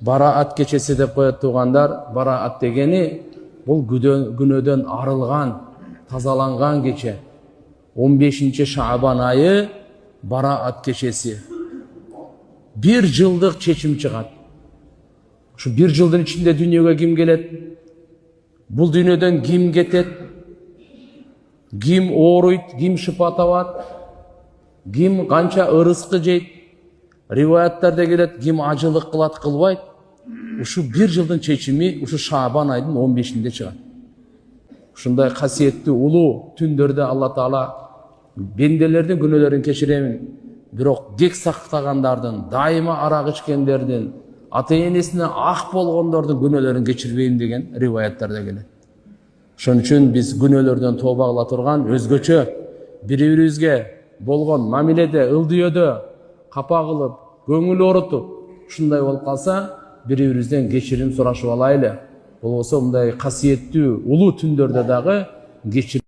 Бараат кечеси деп коет туугандар. Бараат дегени бул күнөөдөн арылган, тазаланган кече. 15-Шаабан айы Бараат кечеси. 1 жылдык чечим чыгат. Şu 1 жылдын içinde дүйнөгө ким келет? Бул дүйнөдөн ким кетет? Ким ооруйт, ким шыпа табат? Ким канча ырыскы жейт? Риваяттарда келет, ким ажылык кылат, кылбайт? Ушу 1 жылдын чечими ушу Шаабан айдын 15-inde чыгат. Ушундай касиеттүү улуу түндөрдө Алла Таала бенделердин күнөөлөрүн кечиремин. Бирок дек сактагандардын, дайыма арак ичкендердин, ата-энесине ак болгондордун күнөөлөрүн кечирбейм деген риваяттарда келет. Ошон үчүн биз күнөөлөрдөн тооба кыла турган, өзгөчө бири-бирибизге болгон мамиледе, ылдыйөдө капа кылып, көңүл оорутуп, ушундай болуп калса, бири-бирибизден кечирим сурашып алайлы. Болбосо мындай касиеттүү улуу түндөрдө дагы кечирим